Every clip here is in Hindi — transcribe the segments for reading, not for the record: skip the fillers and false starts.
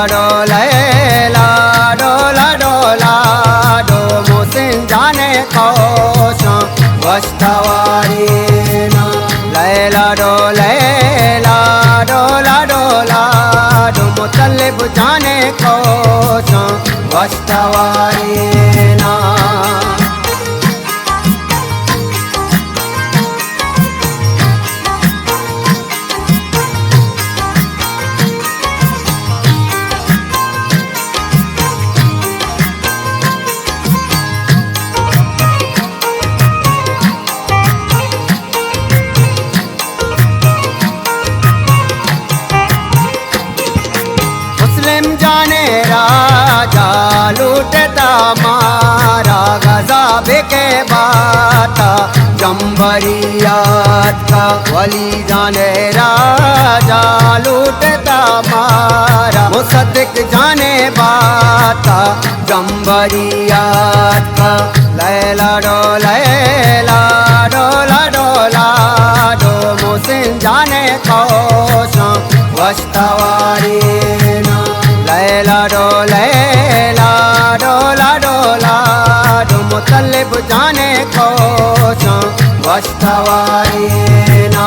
लैला डोला डोला डो मोहसिन जाने कौशा वस्तवारी ना लैला डोला डोला डो मुतल्लिब जाने कौशा वस्तवारी ना जाने राजा लूटता मारा गज़ाब के बाता जम्बरियात का वली जाने राजा लूटता मारा मुसद्दिक जाने बाता जम्बरियात का लैला डोला डो मोहसिन जाने कौशा वस्तवारी ना लैला डोला डो मुतल्लिब जाने कौशा वस्तवारी ना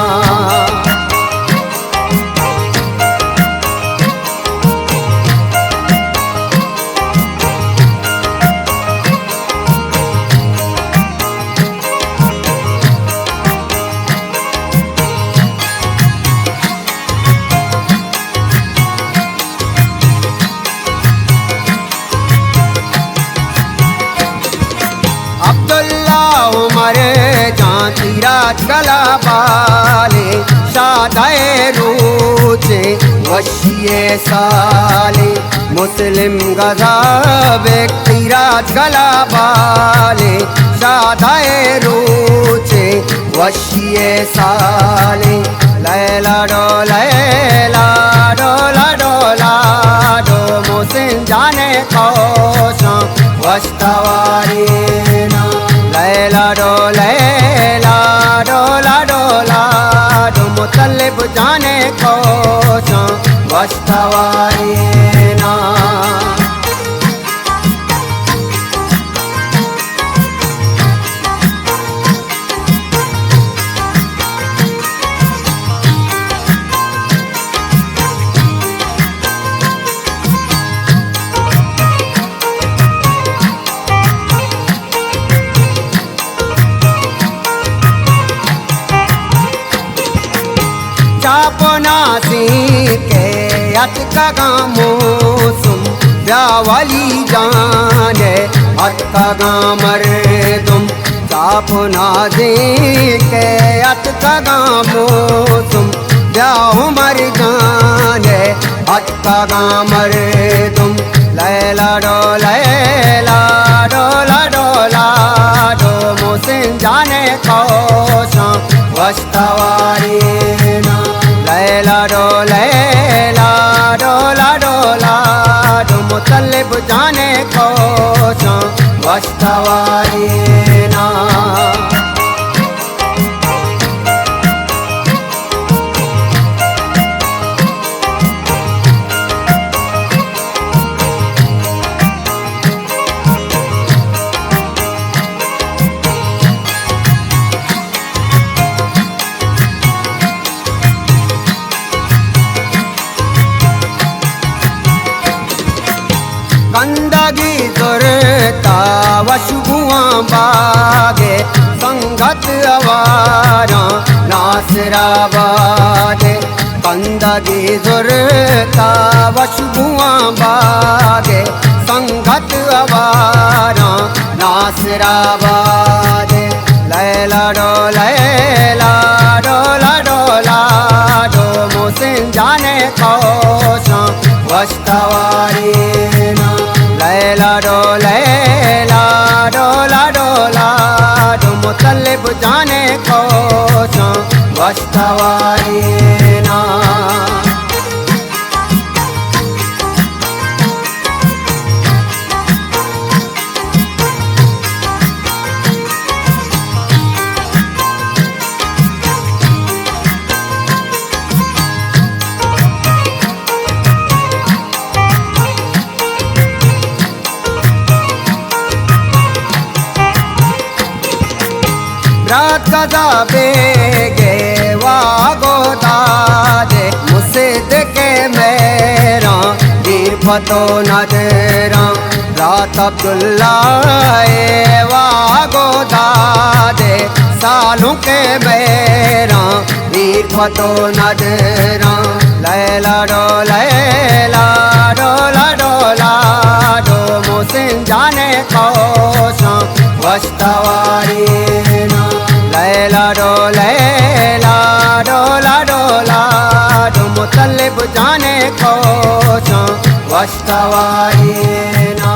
उमर जातीरात गला बाले शादाए रूचे वशिए साले मुस्लिम गज़ाब तीरात गला बाले शादाए रूचे वशिए साले लैला डोला डो मोहसिन जाने कौशा वस्तवारी ना लैला डोला डो मुतल्लिब जाने कौशा वस्तवारी ना चापनासी के अटका गामोसुम व्यावली जाने अटका गामर तुम चापनासी के अटका गामोसुम व्याउमर जाने अटका गामर तुम लैला डोला डो मोहसिन जाने कौशा वस्तवारी ना लैला डोला डो मुतल्लिब जाने कौशा वस्तवारी ना गंदगी दुरता वशुआ बागे संगत अवारा नासराबादे गंदगी दुरता वशुआ बागे संगत अवारा नासराबादे लैला डोला डो मोहसिन जाने कौशा वस्तवारी ना लैला डोला डो मुतल्लिब जाने कौशा वस्तवारी ना कदा बेगे वागोदा दे मुसिद के मेरा दीर फतो नजरा रात अब्दुल्ला वागोदा दे सालों के मेरा दीर फतो नजरा लैला डो लैला डोला डोला डो मोहसिन जाने कौशा वस्तवारी ना लैला डोला डोला डो मुतल्लिब जाने कौशा वस्तवारी ना